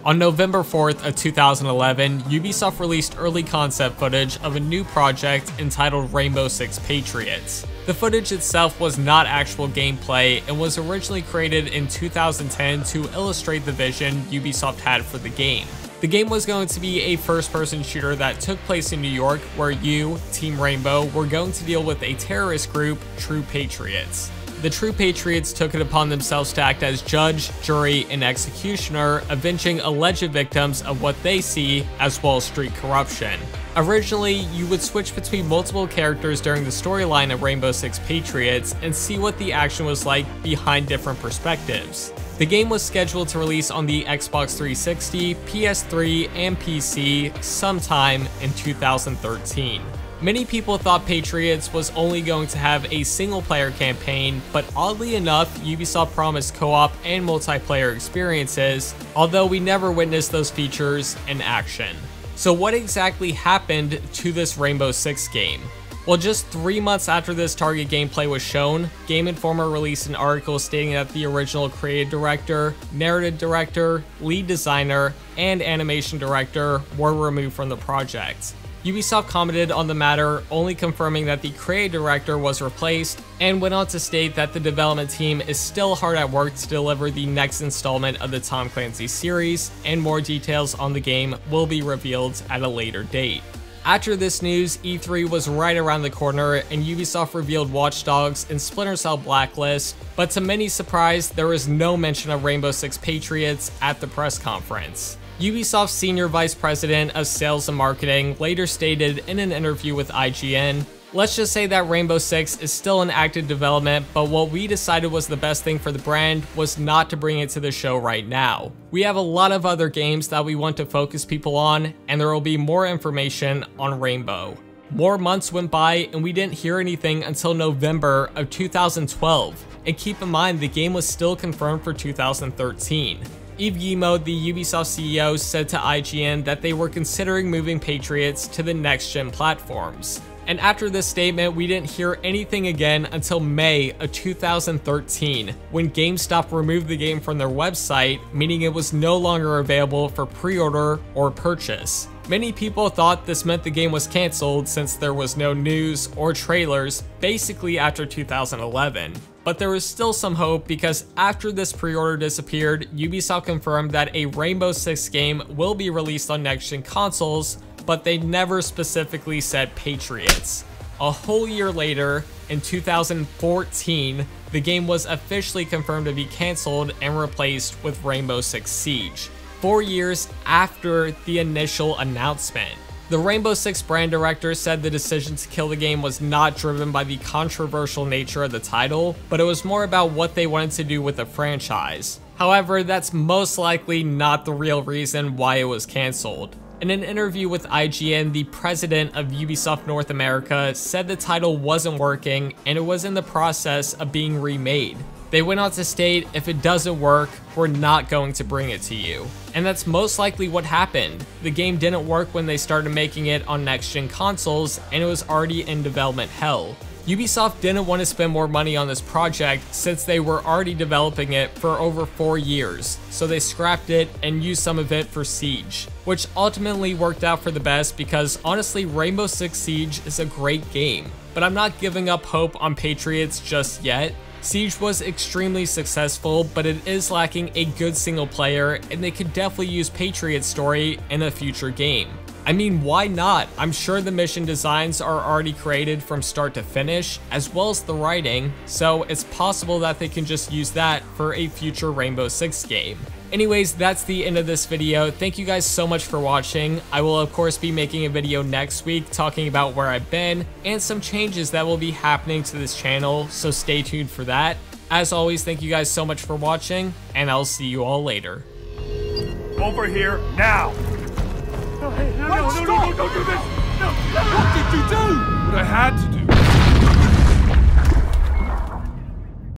On November 4th of 2011, Ubisoft released early concept footage of a new project entitled Rainbow Six Patriots. The footage itself was not actual gameplay and was originally created in 2010 to illustrate the vision Ubisoft had for the game. The game was going to be a first-person shooter that took place in New York, where you, Team Rainbow, were going to deal with a terrorist group, True Patriots. The True Patriots took it upon themselves to act as judge, jury, and executioner, avenging alleged victims of what they see as Wall Street corruption. Originally, you would switch between multiple characters during the storyline of Rainbow Six Patriots and see what the action was like behind different perspectives. The game was scheduled to release on the Xbox 360, PS3, and PC sometime in 2013. Many people thought Patriots was only going to have a single-player campaign, but oddly enough, Ubisoft promised co-op and multiplayer experiences, although we never witnessed those features in action. So what exactly happened to this Rainbow Six game? Well, just 3 months after this target gameplay was shown, Game Informer released an article stating that the original creative director, narrative director, lead designer, and animation director were removed from the project. Ubisoft commented on the matter, only confirming that the creative director was replaced, and went on to state that the development team is still hard at work to deliver the next installment of the Tom Clancy series, and more details on the game will be revealed at a later date. After this news, E3 was right around the corner, and Ubisoft revealed Watch Dogs and Splinter Cell Blacklist, but to many surprise, there was no mention of Rainbow Six Patriots at the press conference. Ubisoft's Senior Vice President of Sales and Marketing later stated in an interview with IGN, "Let's just say that Rainbow Six is still in active development, but what we decided was the best thing for the brand was not to bring it to the show right now. We have a lot of other games that we want to focus people on, and there will be more information on Rainbow." More months went by and we didn't hear anything until November of 2012, and keep in mind the game was still confirmed for 2013. Yves Guillemot, the Ubisoft CEO, said to IGN that they were considering moving Patriots to the next-gen platforms. And after this statement, we didn't hear anything again until May of 2013, when GameStop removed the game from their website, meaning it was no longer available for pre-order or purchase. Many people thought this meant the game was cancelled since there was no news or trailers basically after 2011. But there was still some hope, because after this pre-order disappeared, Ubisoft confirmed that a Rainbow Six game will be released on next-gen consoles, but they never specifically said Patriots. A whole year later, in 2014, the game was officially confirmed to be cancelled and replaced with Rainbow Six Siege, 4 years after the initial announcement. The Rainbow Six brand director said the decision to kill the game was not driven by the controversial nature of the title, but it was more about what they wanted to do with the franchise. However, that's most likely not the real reason why it was cancelled. In an interview with IGN, the president of Ubisoft North America said the title wasn't working and it was in the process of being remade. They went on to state, "If it doesn't work, we're not going to bring it to you." And that's most likely what happened. The game didn't work when they started making it on next-gen consoles, and it was already in development hell. Ubisoft didn't want to spend more money on this project since they were already developing it for over 4 years, so they scrapped it and used some of it for Siege, which ultimately worked out for the best, because honestly, Rainbow Six Siege is a great game, but I'm not giving up hope on Patriots just yet. Siege was extremely successful, but it is lacking a good single player, and they could definitely use Patriot's story in a future game. I mean, why not? I'm sure the mission designs are already created from start to finish, as well as the writing, so it's possible that they can just use that for a future Rainbow Six game. Anyways, that's the end of this video. Thank you guys so much for watching. I will of course be making a video next week talking about where I've been and some changes that will be happening to this channel, so stay tuned for that. As always, thank you guys so much for watching, and I'll see you all later. Over here, now! No, don't do this! No! What did you do? What I had to